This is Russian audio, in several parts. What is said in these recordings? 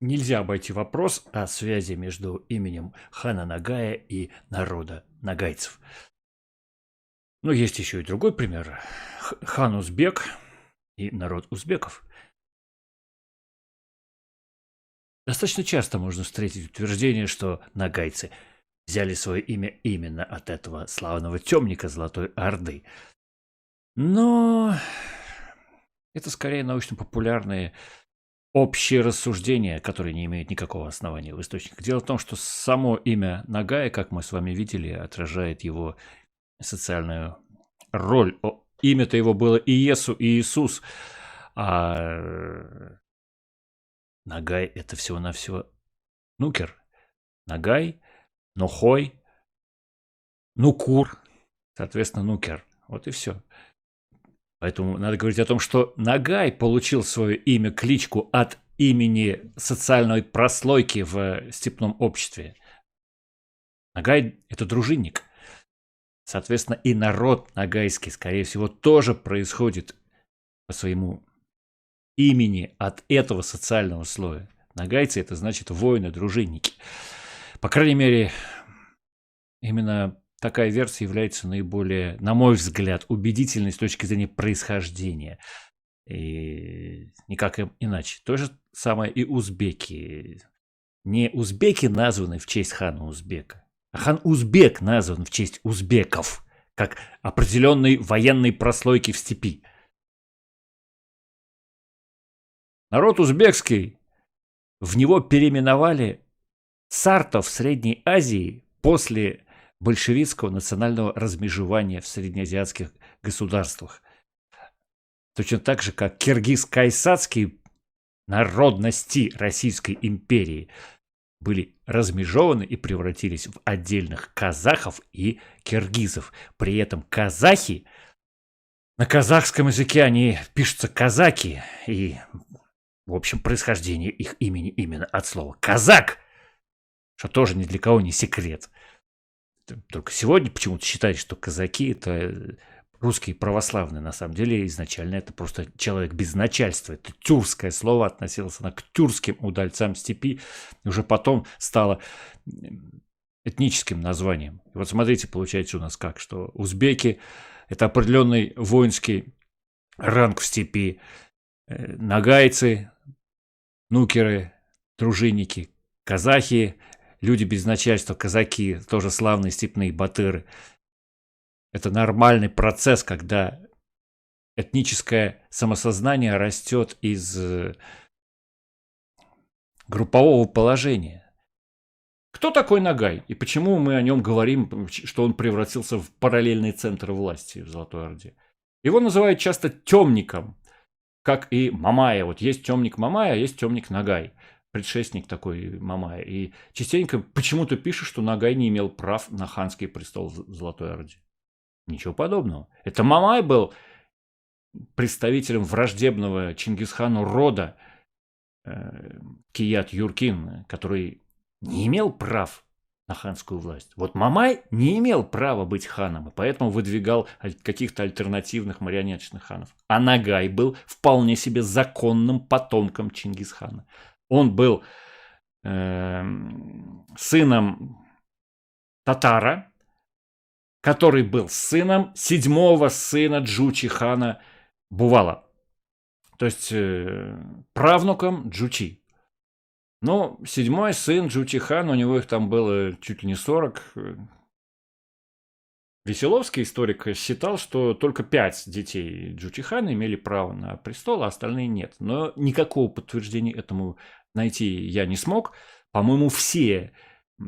Нельзя обойти вопрос о связи между именем хана Нагая и народа нагайцев. Но есть еще и другой пример. Хан Узбек и народ узбеков. Достаточно часто можно встретить утверждение, что нагайцы взяли свое имя именно от этого славного темника Золотой Орды. Но это скорее научно-популярные общие рассуждения, которые не имеют никакого основания в источниках. Дело в том, что само имя Нагая, как мы с вами видели, отражает его социальную роль. Имя-то его было Иесу и Иисус, а Нагай это всего-навсего Нукер. Нагай, Нохой, Нукур, соответственно, Нукер. Вот и все. Поэтому надо говорить о том, что Нагай получил свое имя, кличку от имени социальной прослойки в степном обществе. Нагай – это дружинник. Соответственно, и народ нагайский, скорее всего, тоже происходит по своему имени от этого социального слоя. Нагайцы – это значит воины, дружинники. По крайней мере, именно такая версия является наиболее, на мой взгляд, убедительной с точки зрения происхождения. И никак иначе. То же самое и узбеки. Не узбеки названы в честь хана Узбека, а хан Узбек назван в честь узбеков, как определенной военной прослойки в степи. Народ узбекский, в него переименовали сартов Средней Азии после большевистского национального размежевания в среднеазиатских государствах. Точно так же, как киргиз-кайсацкие народности Российской империи были размежованы и превратились в отдельных казахов и киргизов. При этом казахи, на казахском языке они пишутся казаки, и, в общем, происхождение их имени именно от слова «казак», что тоже ни для кого не секрет. Только сегодня почему-то считают, что казаки – это русские православные. На самом деле изначально это просто человек без начальства. Это тюркское слово, относилось она к тюркским удальцам степи. И уже потом стало этническим названием. И вот смотрите, получается у нас как, что узбеки – это определенный воинский ранг в степи. Нагайцы, нукеры, дружинники, казахи, люди без начальства, казаки, тоже славные степные батыры. Это нормальный процесс, когда этническое самосознание растет из группового положения. Кто такой Нагай? И почему мы о нем говорим, что он превратился в параллельный центр власти в Золотой Орде? Его называют часто темником, как и Мамая. Вот есть темник Мамая, а есть темник Нагай. Предшественник такой Мамая. И частенько почему-то пишут, что Нагай не имел прав на ханский престол в Золотой Орде. Ничего подобного. Это Мамай был представителем враждебного Чингисхану рода Кият-Юркин, который не имел прав на ханскую власть. Вот Мамай не имел права быть ханом, и поэтому выдвигал каких-то альтернативных марионеточных ханов. А Нагай был вполне себе законным потомком Чингисхана. Он был сыном татара, который был сыном седьмого сына Джучи хана Бувала. То есть правнуком Джучи. Но седьмой сын Джучи хан, у него их там было чуть ли не 40. Веселовский историк считал, что только 5 детей Джучи хана имели право на престол, а остальные нет. Но никакого подтверждения этому найти я не смог. По-моему, все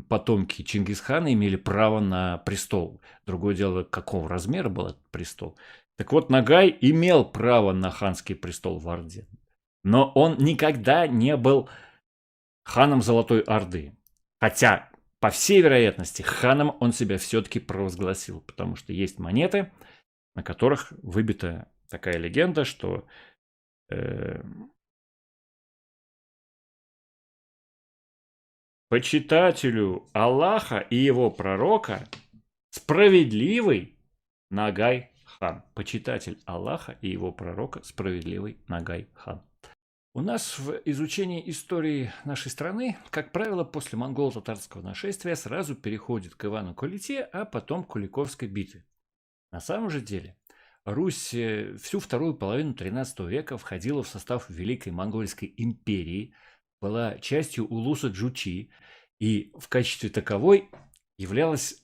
потомки Чингисхана имели право на престол. Другое дело, какого размера был этот престол. Так вот, Нагай имел право на ханский престол в Орде. Но он никогда не был ханом Золотой Орды. Хотя, по всей вероятности, ханом он себя все-таки провозгласил. Потому что есть монеты, на которых выбита такая легенда, что почитателю Аллаха и его пророка справедливый Нагай хан. Почитатель Аллаха и его пророка справедливый Нагай хан. У нас в изучении истории нашей страны, как правило, после монголо-татарского нашествия сразу переходит к Ивану Кулите, а потом к Куликовской битве. На самом же деле Русь всю вторую половину XIII века входила в состав Великой Монгольской империи, была частью улуса Джучи и в качестве таковой являлась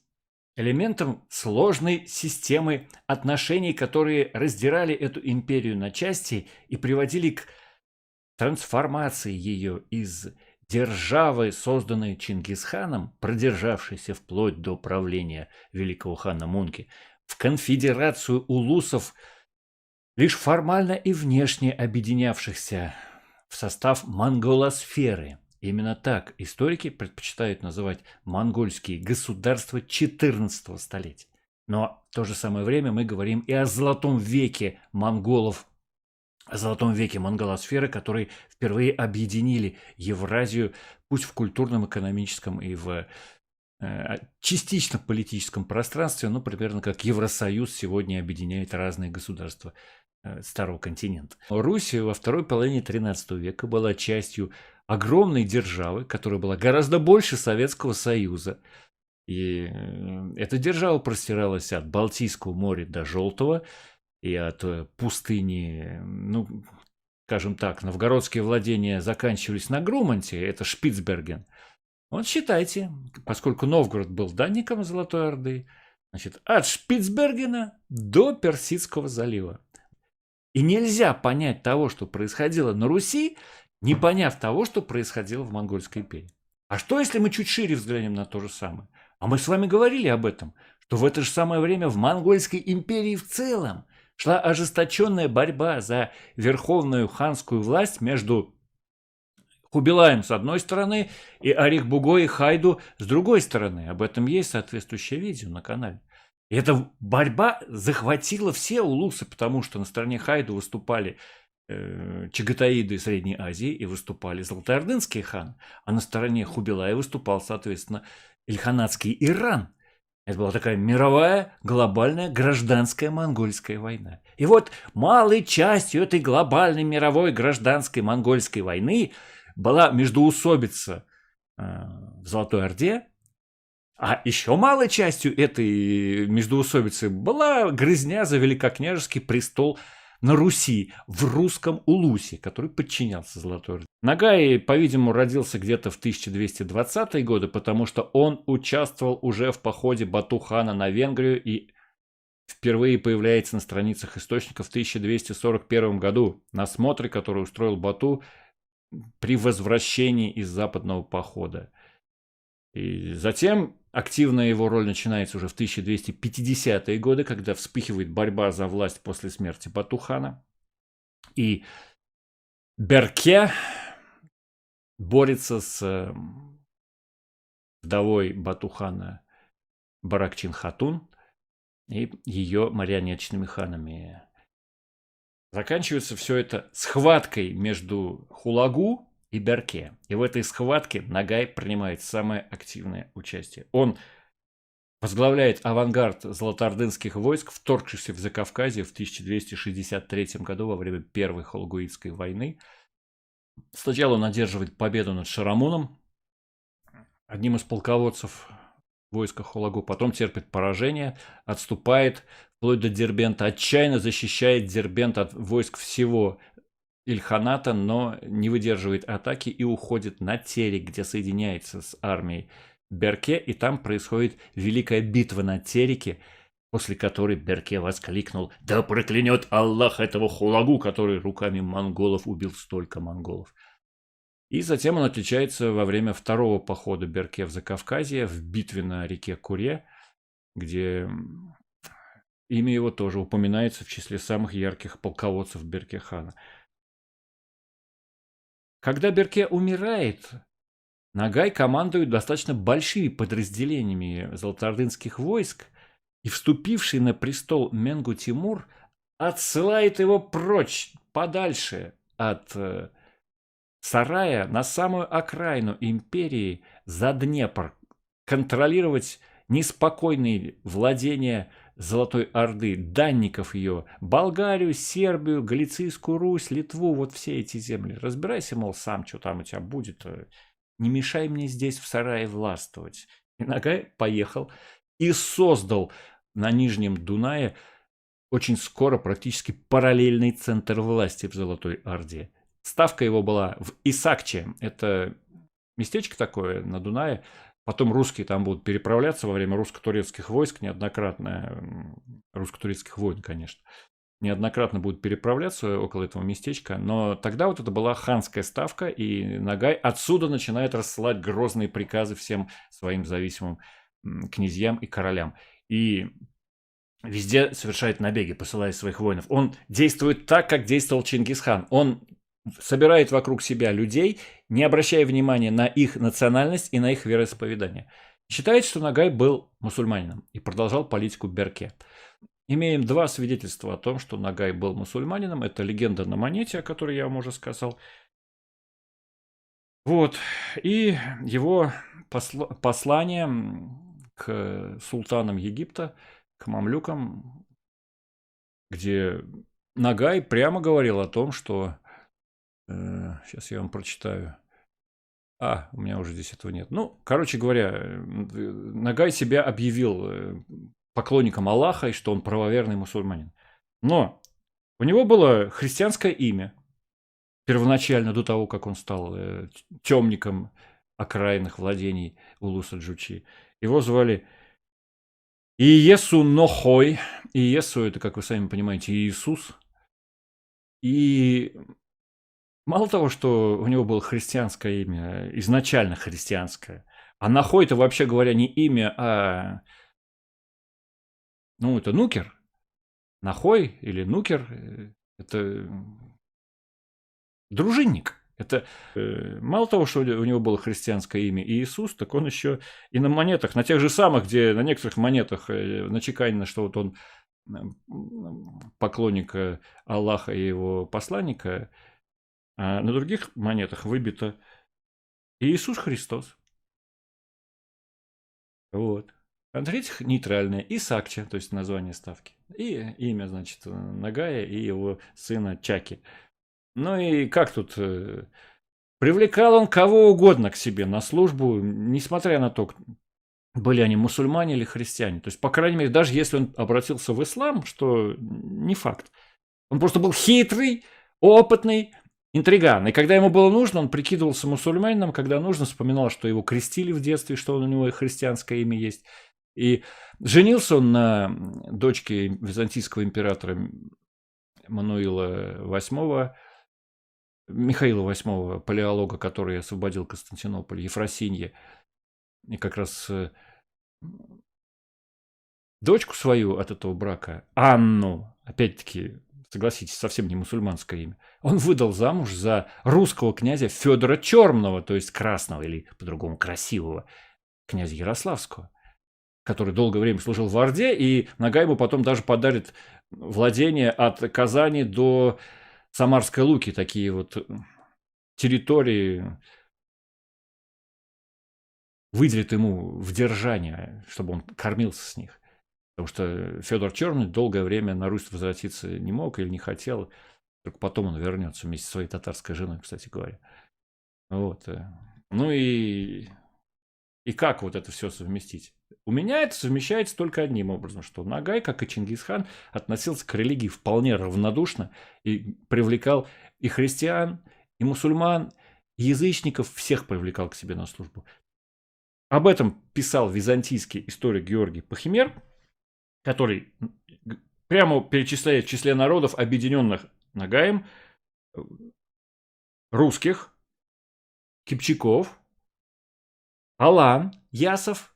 элементом сложной системы отношений, которые раздирали эту империю на части и приводили к трансформации ее из державы, созданной Чингисханом, продержавшейся вплоть до правления великого хана Мунки, в конфедерацию улусов, лишь формально и внешне объединявшихся в состав монголосферы. Именно так историки предпочитают называть монгольские государства XIV столетия. Но в то же самое время мы говорим и о золотом веке монголов, о золотом веке монголосферы, которые впервые объединили Евразию, пусть в культурном, экономическом и в частично политическом пространстве, ну, примерно как Евросоюз сегодня объединяет разные государства Старого континента. Русь во второй половине XIII века была частью огромной державы, которая была гораздо больше Советского Союза. И эта держава простиралась от Балтийского моря до Желтого, и от пустыни, ну, скажем так, новгородские владения заканчивались на Груманте, это Шпицберген. Вот считайте, поскольку Новгород был данником Золотой Орды, значит, от Шпицбергена до Персидского залива. И нельзя понять того, что происходило на Руси, не поняв того, что происходило в Монгольской империи. А что, если мы чуть шире взглянем на то же самое? А мы с вами говорили об этом, что в это же самое время в Монгольской империи в целом шла ожесточенная борьба за верховную ханскую власть между Хубилаем с одной стороны и Арих-Бугой и Хайду с другой стороны. Об этом есть соответствующее видео на канале. И эта борьба захватила все улусы, потому что на стороне Хайду выступали чагатаиды Средней Азии и выступали золотоордынские ханы, а на стороне Хубилая выступал, соответственно, Ильханатский Иран. Это была такая мировая, глобальная, гражданская монгольская война. И вот малой частью этой глобальной мировой гражданской монгольской войны была междоусобица в Золотой Орде, а еще малой частью этой междоусобицы была грызня за великокняжеский престол на Руси, в русском улусе, который подчинялся Золотой Орде. Нагай, по-видимому, родился где-то в 1220-е годы, потому что он участвовал уже в походе Бату-хана на Венгрию и впервые появляется на страницах источников в 1241 году на смотре, который устроил Бату при возвращении из западного похода. И затем активная его роль начинается уже в 1250-е годы, когда вспыхивает борьба за власть после смерти Бату-хана. И Берке борется с вдовой Бату-хана Баракчин-хатун и ее марионеточными ханами. Заканчивается все это схваткой между Хулагу и Берке. И в этой схватке Нагай принимает самое активное участие. Он возглавляет авангард золотоордынских войск, вторгшихся в Закавказье в 1263 году во время Первой Холгуитской войны. Сначала он одерживает победу над Шарамуном, одним из полководцев войска Хулагу, потом терпит поражение, отступает вплоть до Дербента, отчаянно защищает Дербент от войск всего Ильханата, но не выдерживает атаки и уходит на Терек, где соединяется с армией Берке, и там происходит великая битва на Тереке, после которой Берке воскликнул: «Да проклянет Аллах этого Хулагу, который руками монголов убил столько монголов». И затем он отличается во время второго похода Берке в Закавказье, в битве на реке Куре, где имя его тоже упоминается в числе самых ярких полководцев Берке-хана. Когда Берке умирает, Нагай командует достаточно большими подразделениями золотоордынских войск, и вступивший на престол Менгу-Тимур отсылает его прочь, подальше от Сарая, на самую окраину империи, за Днепр, контролировать неспокойные владения Золотой Орды, данников ее, Болгарию, Сербию, Галицийскую Русь, Литву, вот все эти земли. Разбирайся, мол, сам, что там у тебя будет. Не мешай мне здесь в сарае властвовать. И Ногай поехал и создал на Нижнем Дунае очень скоро практически параллельный центр власти в Золотой Орде. Ставка его была в Исакче. Это местечко такое на Дунае. Потом русские там будут переправляться во время русско-турецких войск неоднократно. Русско-турецких войн, конечно. Неоднократно будут переправляться около этого местечка. Но тогда вот это была ханская ставка. И Ногай отсюда начинает рассылать грозные приказы всем своим зависимым князьям и королям. И везде совершает набеги, посылая своих воинов. Он действует так, как действовал Чингисхан. Он собирает вокруг себя людей, не обращая внимания на их национальность и на их вероисповедание. Считается, что Ногай был мусульманином и продолжал политику Берке. Имеем два свидетельства о том, что Ногай был мусульманином. Это легенда на монете, о которой я вам уже сказал. Вот. И его послание к султанам Египта, к мамлюкам, где Ногай прямо говорил о том, что... Сейчас я вам прочитаю. У меня уже здесь этого нет. Ну, короче говоря, Ногай себя объявил поклонником Аллаха и что он правоверный мусульманин. Но у него было христианское имя. Первоначально, до того, как он стал темником окраинных владений Улуса Джучи. Его звали Иесу Нохой. Иесу — это, как вы сами понимаете, Иисус. И мало того, что у него было христианское имя, изначально христианское, а Нохой — это, вообще говоря, не имя, а... Ну, это нукер. Нохой или нукер — это дружинник. Это мало того, что у него было христианское имя Иисус, так он еще и на монетах, на тех же самых, где на некоторых монетах начеканено, что вот он поклонник Аллаха и его посланника, а на других монетах выбито Иисус Христос. Вот. А третьих нейтральное Исакча, то есть название ставки. И имя, значит, Ногая и его сына Чаки. Ну и как тут... Привлекал он кого угодно к себе на службу, несмотря на то, были они мусульмане или христиане. То есть, по крайней мере, даже если он обратился в ислам, что не факт. Он просто был хитрый, опытный интриган. И когда ему было нужно, он прикидывался мусульманином, когда нужно, вспоминал, что его крестили в детстве, что у него и христианское имя есть. И женился он на дочке византийского императора Мануила VIII, Михаила VIII, палеолога, который освободил Константинополь, Ефросинье. И как раз дочку свою от этого брака, Анну, опять-таки, согласитесь, совсем не мусульманское имя, он выдал замуж за русского князя Федора Черного, то есть красного или по-другому красивого князя Ярославского, который долгое время служил в Орде, и Ногай ему потом даже подарит владение от Казани до Самарской Луки, такие вот территории выделит ему в держание, чтобы он кормился с них. Потому что Федор Черный долгое время на Русь возвратиться не мог или не хотел. Только потом он вернется вместе со своей татарской женой, кстати говоря. Вот. Ну и как вот это все совместить? У меня это совмещается только одним образом, что Ногай, как и Чингисхан, относился к религии вполне равнодушно и привлекал и христиан, и мусульман, и язычников, всех привлекал к себе на службу. Об этом писал византийский историк Георгий Пахимер, который прямо перечисляет в числе народов, объединенных Ногаем, русских, кипчаков, алан, ясов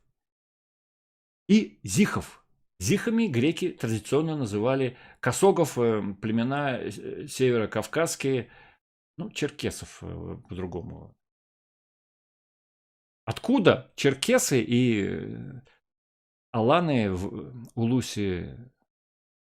и зихов. Зихами греки традиционно называли косогов, племена северокавказские, ну, черкесов по-другому. Откуда черкесы и аланы в Улусе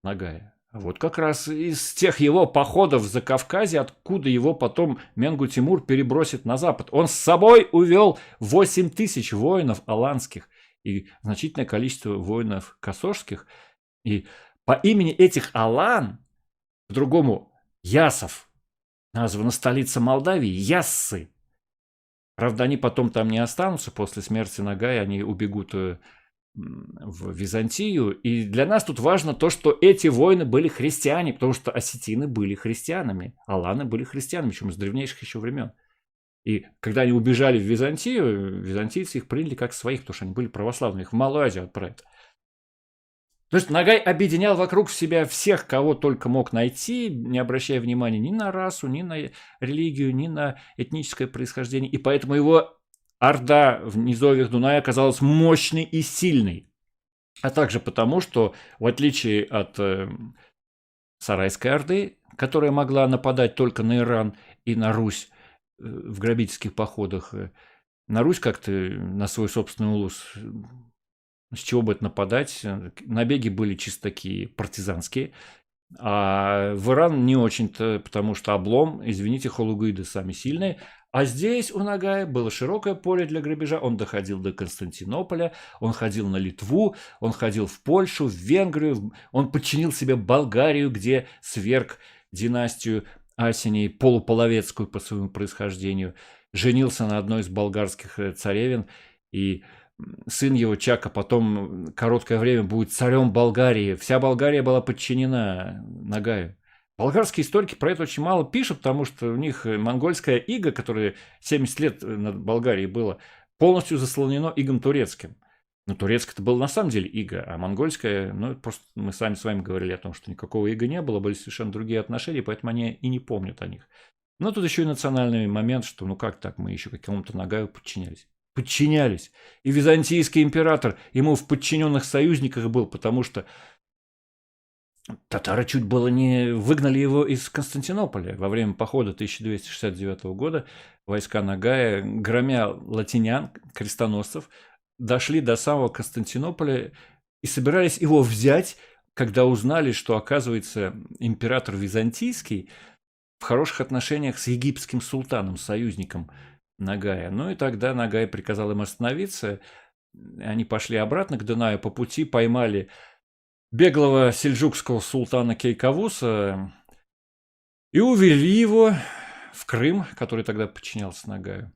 Ногая? Вот как раз из тех его походов за Кавказе, откуда его потом Менгу-Тимур перебросит на запад. Он с собой увел 8 тысяч воинов аланских и значительное количество воинов косожских. И по имени этих Алан, по-другому Ясов, названа столица Молдавии, Яссы. Правда, они потом там не останутся, после смерти Нагая они убегут в Византию. И для нас тут важно то, что эти воины были христиане, потому что осетины были христианами, аланы были христианами, причем с древнейших еще времен. И когда они убежали в Византию, византийцы их приняли как своих, потому что они были православными, их в Малую Азию отправят. То есть Нагай объединял вокруг себя всех, кого только мог найти, не обращая внимания ни на расу, ни на религию, ни на этническое происхождение. И поэтому его орда в низовьях Дуная оказалась мощной и сильной. А также потому, что в отличие от Сарайской орды, которая могла нападать только на Иран и на Русь в грабительских походах, на Русь как-то, на свой собственный улус, с чего бы это нападать? Набеги были чисто такие партизанские. А в Иран не очень-то, потому что облом, извините, халугиды сами сильные. А здесь у Нагая было широкое поле для грабежа. Он доходил до Константинополя, он ходил на Литву, он ходил в Польшу, в Венгрию. Он подчинил себе Болгарию, где сверг династию Асеней, полуполовецкую по своему происхождению. Женился на одной из болгарских царевин, и сын его Чака потом короткое время будет царем Болгарии. Вся Болгария была подчинена Нагаю. Болгарские историки про это очень мало пишут, потому что у них монгольская ига, которая 70 лет над Болгарией было, полностью заслонено игом турецким. Но турецкое-то было на самом деле иго, а монгольское, ну, просто мы сами с вами говорили о том, что никакого ига не было, были совершенно другие отношения, поэтому они и не помнят о них. Но тут еще и национальный момент, что ну как так, мы еще какому-то Нагаю подчинялись. Подчинялись. И византийский император ему в подчиненных союзниках был, потому что татары чуть было не выгнали его из Константинополя. Во время похода 1269 года войска Нагая, громя латинян, крестоносцев, дошли до самого Константинополя и собирались его взять, когда узнали, что, оказывается, император византийский в хороших отношениях с египетским султаном, союзником Нагая. Ну и тогда Нагай приказал им остановиться. Они пошли обратно к Дунаю, по пути поймали беглого сельджукского султана Кейкавуса и увели его в Крым, который тогда подчинялся Нагаю.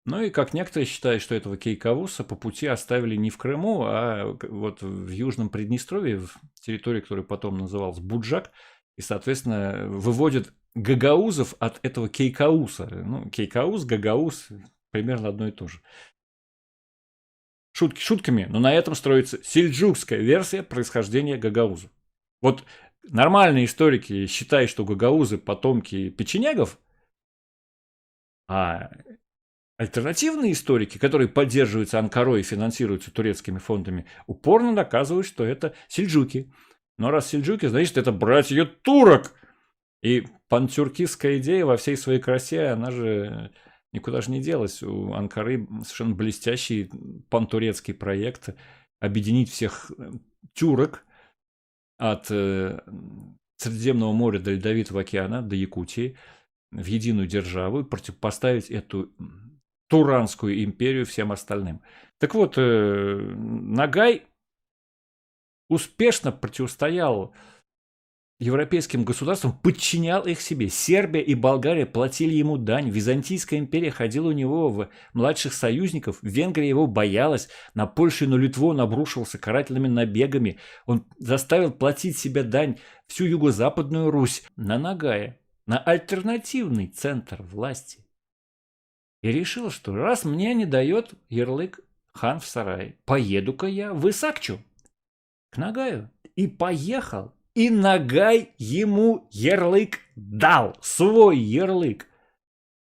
Ну и как некоторые считают, что этого Кейкавуса по пути оставили не в Крыму, а вот в Южном Приднестровье, в территории, которая потом называлась Буджак, и, соответственно, выводят гагаузов от этого Кейкауса. Ну, Кейкаус, гагаус, примерно одно и то же. Шутки шутками, но на этом строится сельджукская версия происхождения гагаузов. Вот нормальные историки считают, что гагаузы потомки печенегов, а альтернативные историки, которые поддерживаются Анкарой и финансируются турецкими фондами, упорно доказывают, что это сельджуки. Но раз сельджуки, значит, это братья турок. И пантюркистская идея во всей своей красе, она же никуда же не делась. У Анкары совершенно блестящий пантурецкий проект объединить всех тюрок от Средиземного моря до Ледовитого океана, до Якутии, в единую державу и противопоставить эту Туранскую империю всем остальным. Так вот, Нагай успешно противостоял европейским государствам, подчинял их себе. Сербия и Болгария платили ему дань. Византийская империя ходила у него в младших союзников. Венгрия его боялась. На Польшу и на Литву он обрушился карательными набегами. Он заставил платить себе дань всю юго-западную Русь. На Нагая, на альтернативный центр власти. И решил, что раз мне не дает ярлык хан в сарае, поеду-ка я в Исакчу к Нагаю. И поехал. И Нагай ему ярлык дал, свой ярлык.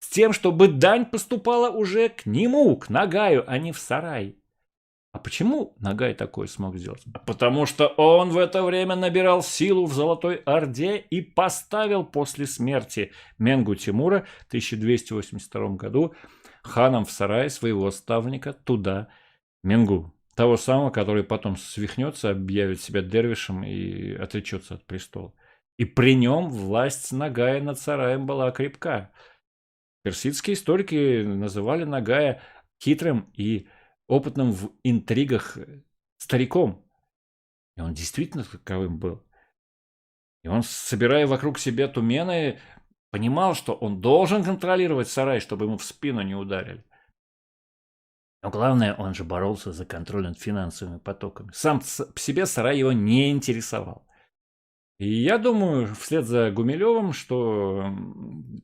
С тем, чтобы дань поступала уже к нему, к Нагаю, а не в сарай. А почему Нагай такое смог сделать? Потому что он в это время набирал силу в Золотой Орде и поставил после смерти Менгу Тимура в 1282 году ханом в сарае своего ставника туда Менгу. Того самого, который потом свихнется, объявит себя дервишем и отречется от престола. И при нем власть Нагая над сараем была крепка. Персидские историки называли Нагая хитрым и опытным в интригах стариком. И он действительно таковым был. И он, собирая вокруг себя тумены, понимал, что он должен контролировать сарай, чтобы ему в спину не ударили. Но главное, он же боролся за контроль над финансовыми потоками. Сам по себе сарай его не интересовал. И я думаю, вслед за Гумилевым, что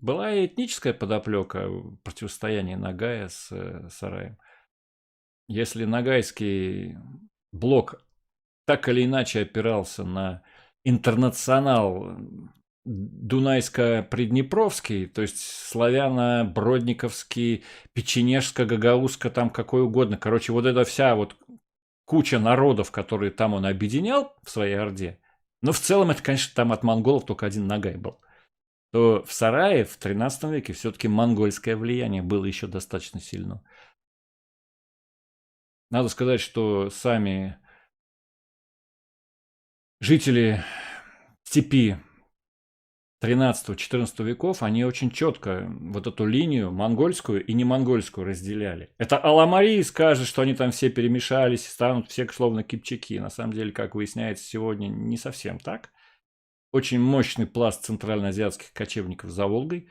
была и этническая подоплека противостояния Нагая с сараем. Если нагайский блок так или иначе опирался на интернационал Дунайско-Приднепровский, то есть славяно-бродниковский, печенежско-гагаузско, там какой угодно. Короче, вот эта вся вот куча народов, которые там он объединял в своей орде, но в целом это, конечно, там от монголов только один Нагай был, то в сарае в 13 веке все-таки монгольское влияние было еще достаточно сильно. Надо сказать, что сами жители степи 13-14 веков, они очень четко вот эту линию монгольскую и не монгольскую разделяли. Это Аламари скажет, что они там все перемешались, станут все словно кипчаки. На самом деле, как выясняется сегодня, не совсем так. Очень мощный пласт центральноазиатских кочевников за Волгой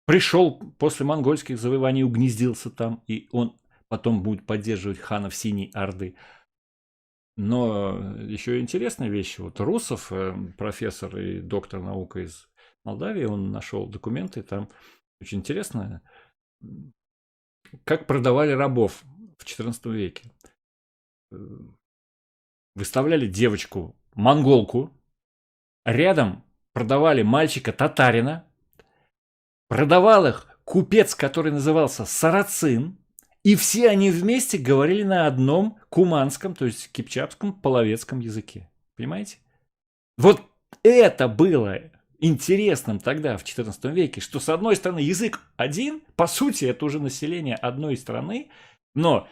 пришел после монгольских завоеваний, угнездился там, и он потом будет поддерживать ханов Синей Орды. Но еще интересная вещь. Вот Русов, профессор и доктор наук из Молдавии, он нашел документы, там очень интересно, как продавали рабов в XIV веке. Выставляли девочку монголку, рядом продавали мальчика-татарина, продавал их купец, который назывался Сарацин, и все они вместе говорили на одном куманском, то есть кипчакском, половецком языке. Понимаете? Вот это было интересным тогда, в XIV веке, что с одной стороны язык один, по сути это уже население одной страны, но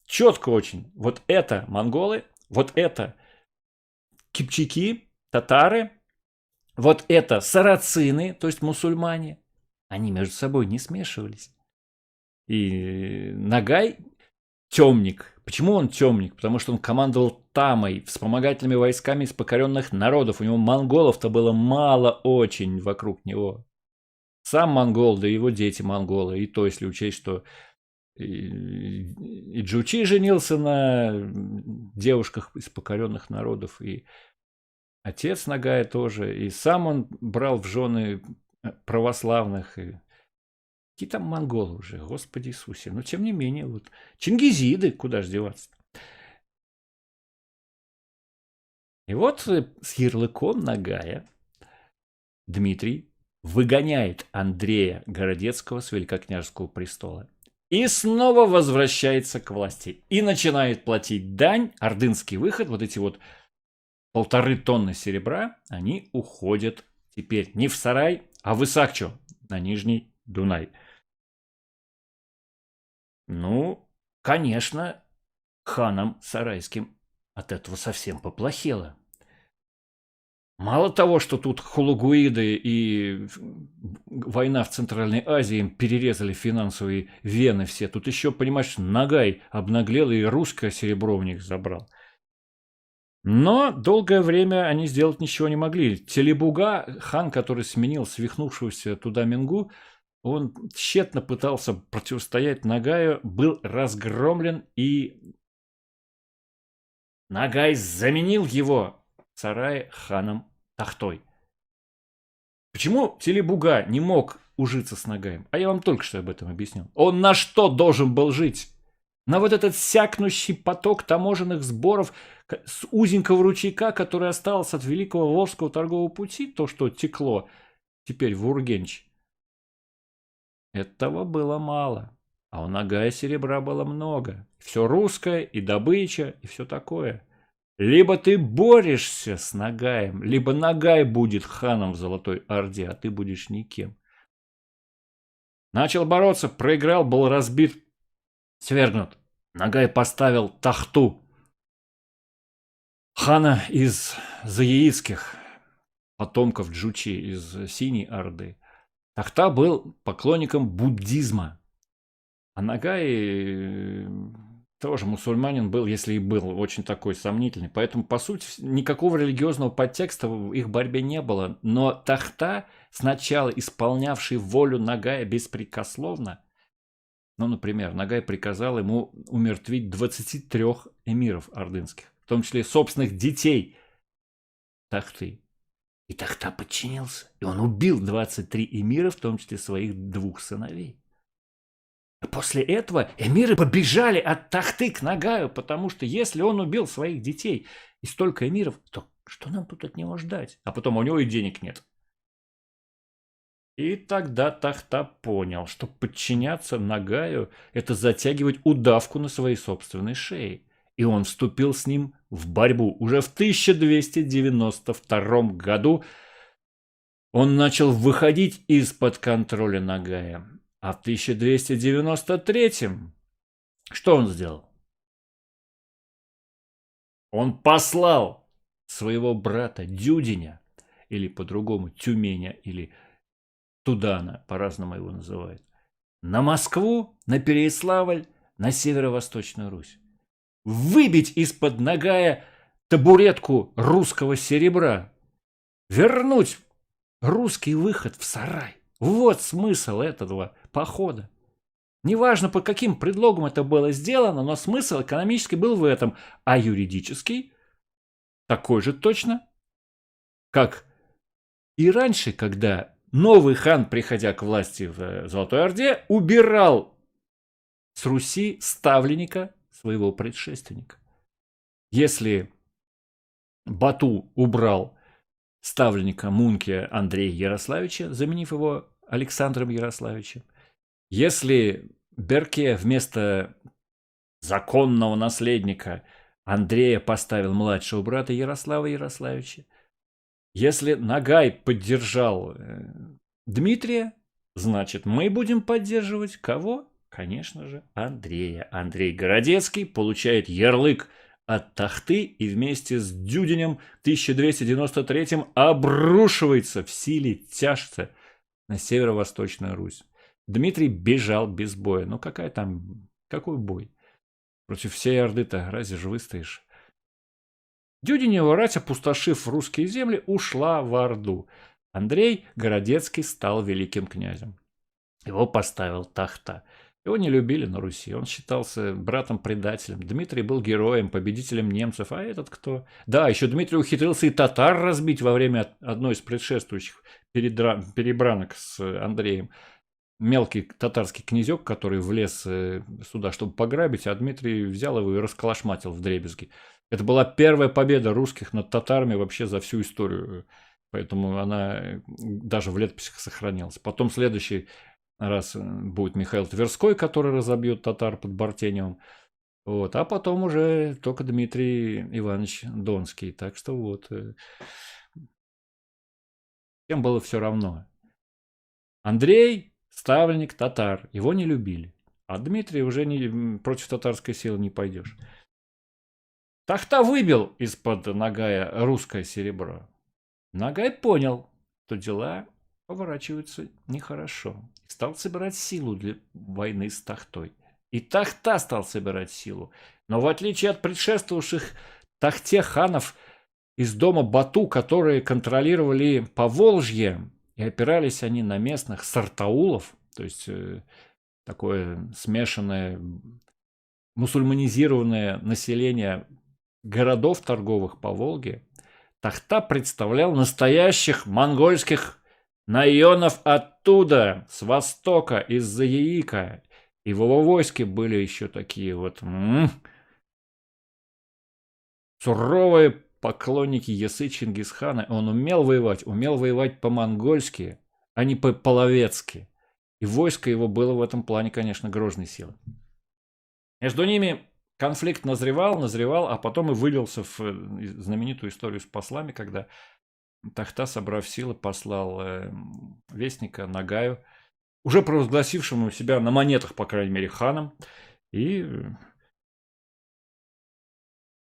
четко очень, вот это монголы, вот это кипчаки, татары, вот это сарацины, то есть мусульмане, они между собой не смешивались. И Нагай темник. Почему он темник? Потому что он командовал Тамой, вспомогательными войсками из покоренных народов. У него монголов-то было мало очень вокруг него. Сам монгол, да и его дети монголы. И то, если учесть, что и Джучи женился на девушках из покоренных народов, и отец Нагая тоже, и сам он брал в жены православных. И какие там монголы уже, Господи Иисусе. Но тем не менее, вот чингизиды, куда же деваться. И вот с ярлыком Нагая Дмитрий выгоняет Андрея Городецкого с великокняжеского престола и снова возвращается к власти и начинает платить дань. Ордынский выход, вот эти вот 1,5 тонны серебра, они уходят теперь не в сарай, а в Исакчу, на Нижний Дунай. Ну, конечно, ханам сарайским от этого совсем поплохело. Мало того, что тут хулугуиды и война в Центральной Азии им перерезали финансовые вены все, тут еще, понимаешь, Нагай обнаглел и русское серебро у них забрал. Но долгое время они сделать ничего не могли. Телебуга, хан, который сменил свихнувшегося туда Мингу, он тщетно пытался противостоять Нагаю, был разгромлен, и Нагай заменил его в сарае ханом Тахтой. Почему Телебуга не мог ужиться с Нагаем? А я вам только что об этом объяснил. Он на что должен был жить? На вот этот сякнущий поток таможенных сборов с узенького ручейка, который остался от Великого Волжского торгового пути, то, что текло теперь в Ургенч. Этого было мало. А у Нагая серебра было много. Все русское, и добыча, и все такое. Либо ты борешься с Нагаем, либо Нагай будет ханом в Золотой Орде, а ты будешь никем. Начал бороться, проиграл, был разбит, свергнут. Нагай поставил Тахту, хана из Заяицких, потомков Джучи из Синей Орды. Тахта был поклонником буддизма. А Нагай тоже мусульманин был, если и был, очень такой сомнительный. Поэтому, по сути, никакого религиозного подтекста в их борьбе не было. Но Тахта, сначала исполнявший волю Нагая беспрекословно, ну, например, Нагай приказал ему умертвить 23 эмиров ордынских, в том числе собственных детей Тахты. И Тахта подчинился. И он убил 23 эмира, в том числе своих 2 сыновей. А после этого эмиры побежали от Тахты к Нагаю, потому что если он убил своих детей и столько эмиров, то что нам тут от него ждать? А потом у него и денег нет. И тогда Тахта понял, что подчиняться Нагаю – это затягивать удавку на своей собственной шее. И он вступил с ним в борьбу. Уже в 1292 году он начал выходить из-под контроля Нагая. А в 1293-м что он сделал? Он послал своего брата Дюдиня, или по-другому Тюменя, или Тудана, по-разному его называют, на Москву, на Переяславль, на Северо-Восточную Русь. Выбить из-под Нагая табуретку русского серебра. Вернуть русский выход в сарай. Вот смысл этого похода. Неважно, по каким предлогам это было сделано, но смысл экономический был в этом, а юридический такой же точно, как и раньше, когда новый хан, приходя к власти в Золотой Орде, убирал с Руси ставленника своего предшественника. Если Бату убрал ставленника Мункия Андрея Ярославича, заменив его Александром Ярославичем, если Берке вместо законного наследника Андрея поставил младшего брата Ярослава Ярославича, если Нагай поддержал Дмитрия, значит, мы будем поддерживать кого? Конечно же, Андрея. Андрей Городецкий получает ярлык от Тахты и вместе с Дюдинем в 1293-м обрушивается в силе тяжца на Северо-Восточную Русь. Дмитрий бежал без боя. Ну какой бой? Против всей Орды-то разве же выстоишь? Дюдинева рать, опустошив русские земли, ушла в Орду. Андрей Городецкий стал великим князем. Его поставил Тахта. Его не любили на Руси. Он считался братом-предателем. Дмитрий был героем, победителем немцев. А этот кто? Да, еще Дмитрий ухитрился и татар разбить во время одной из предшествующих перебранок с Андреем. Мелкий татарский князек, который влез сюда, чтобы пограбить, а Дмитрий взял его и расколошматил вдребезги. Это была первая победа русских над татарами вообще за всю историю. Поэтому она даже в летописях сохранилась. Потом следующий раз будет Михаил Тверской, который разобьет татар под Бартеневым. Вот. А потом уже только Дмитрий Иванович Донский. Так что вот. Всем было все равно. Андрей – ставленник татар. Его не любили. А Дмитрий уже против татарской силы не пойдешь. Тахта выбил из-под Нагая русское серебро. Нагай понял, что дела поворачиваются нехорошо. И стал собирать силу для войны с Тахтой. И Тахта стал собирать силу. Но в отличие от предшествовавших Тахте ханов из дома Бату, которые контролировали Поволжье, и опирались они на местных сартаулов, то есть такое смешанное мусульманизированное население городов торговых по Волге, Тахта представлял настоящих монгольских наёнов оттуда, с востока, из-за Яика. И в его войске были еще такие вот суровые поклонники Ясы Чингисхана. Он умел воевать по-монгольски, а не по-половецки. И войско его было в этом плане, конечно, грозной силой. Между ними конфликт назревал, а потом и вылился в знаменитую историю с послами, когда Тахта, собрав силы, послал вестника Нагаю, уже провозгласившему себя на монетах, по крайней мере, ханом. И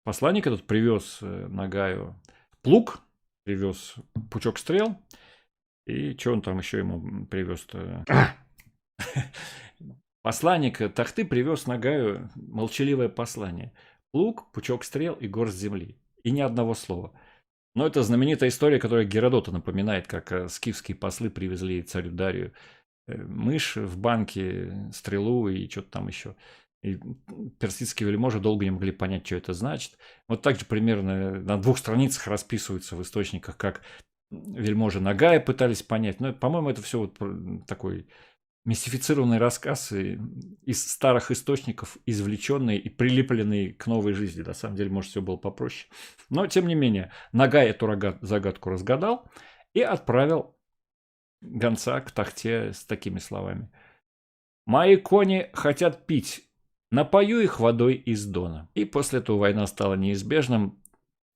посланник этот привез Нагаю плуг, привез пучок стрел. И что он там еще ему привез-то? Посланник Тахты привез Нагаю молчаливое послание. Лук, пучок стрел и горсть земли. И ни одного слова. Но это знаменитая история, которая Геродота напоминает, как скифские послы привезли царю Дарию мышь в банке, стрелу и что-то там еще. И персидские вельможи долго не могли понять, что это значит. Вот так же примерно на 2 страницах расписывается в источниках, как вельможи Нагая пытались понять. Но, по-моему, это все вот такой мистифицированный рассказ из старых источников, извлеченный и прилепленный к новой жизни. На самом деле, может, все было попроще. Но, тем не менее, Нагай эту загадку разгадал и отправил гонца к Тахте с такими словами. «Мои кони хотят пить. Напою их водой из Дона». И после этого война стала неизбежным.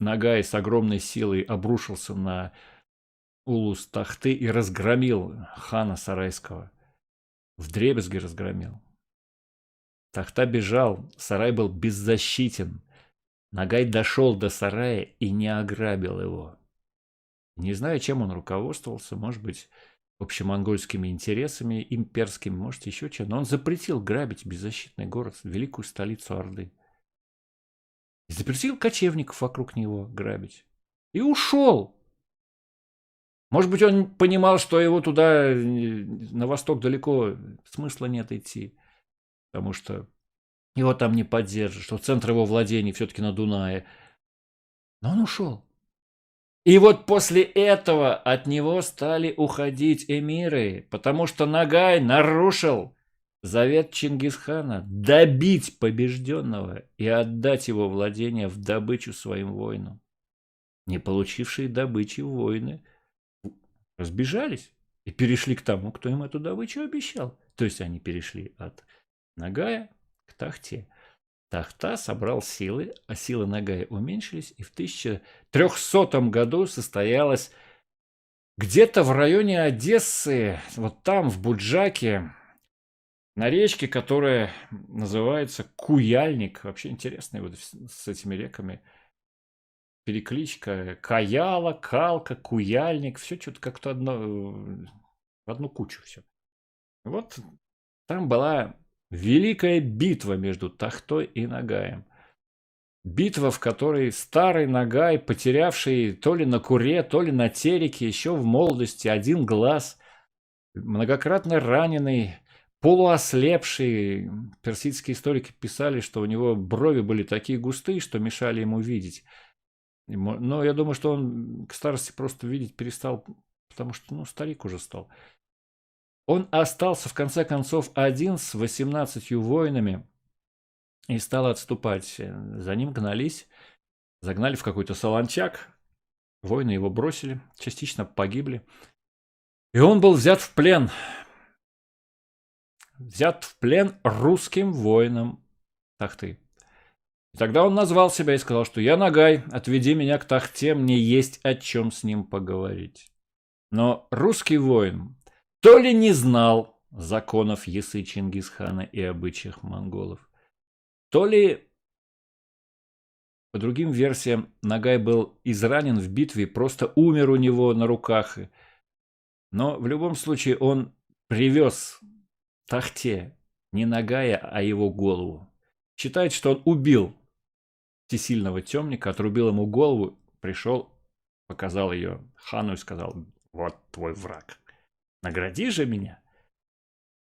Нагай с огромной силой обрушился на улус Тахты и разгромил хана Сарайского. Вдребезги разгромил. Тахта бежал, сарай был беззащитен. Нагай дошел до сарая и не ограбил его. Не знаю, чем он руководствовался, может быть, общемонгольскими интересами, имперскими, может, еще чем, но он запретил грабить беззащитный город, великую столицу Орды. И запретил кочевников вокруг него грабить. И ушел. Может быть, он понимал, что его туда, на восток далеко, смысла нет идти, потому что его там не поддержат, что центр его владений все-таки на Дунае. Но он ушел. И вот после этого от него стали уходить эмиры, потому что Нагай нарушил завет Чингисхана добить побежденного и отдать его владение в добычу своим воинам. Не получившие добычи воины разбежались и перешли к тому, кто им эту добычу обещал. То есть они перешли от Нагая к Тахте. Тахта собрал силы, а силы Нагая уменьшились, и в 1300 году состоялась где-то в районе Одессы, вот там, в Буджаке, на речке, которая называется Куяльник. Вообще интересно вот с этими реками. Перекличка Каяла, Калка, Куяльник, все что-то как-то в одну кучу все. Вот там была великая битва между Тахтой и Нагаем. Битва, в которой старый Нагай, потерявший то ли на Куре, то ли на Тереке, еще в молодости один глаз, многократно раненый, полуослепший. Персидские историки писали, что у него брови были такие густые, что мешали ему видеть. Но я думаю, что он к старости просто видеть перестал, потому что, старик уже стал. Он остался, в конце концов, один с 18 воинами и стал отступать. За ним гнались, загнали в какой-то солончак. Воины его бросили, частично погибли. И он был взят в плен. Взят в плен русским воином Тахты. И тогда он назвал себя и сказал, что «Я Нагай, отведи меня к Тахте, мне есть о чем с ним поговорить». Но русский воин то ли не знал законов Ясы Чингисхана и обычаев монголов, то ли, по другим версиям, Нагай был изранен в битве, просто умер у него на руках. Но в любом случае он привез Тахте не Нагая, а его голову. Считает, что он убил всесильного темника, отрубил ему голову, пришел, показал ее хану и сказал: «Вот твой враг, награди же меня».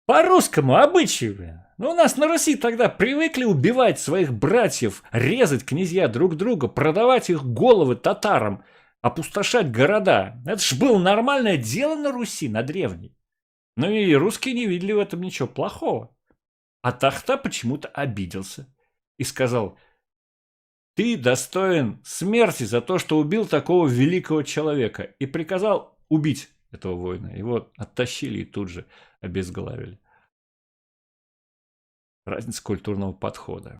По русскому обычаю. У нас на Руси тогда привыкли убивать своих братьев, резать князья друг друга, продавать их головы татарам, опустошать города. Это ж было нормальное дело на Руси, на древней. Ну и русские не видели в этом ничего плохого. А Тахта почему-то обиделся и сказал: «Ты достоин смерти за то, что убил такого великого человека», и приказал убить этого воина. Его оттащили и тут же обезглавили. Разница культурного подхода.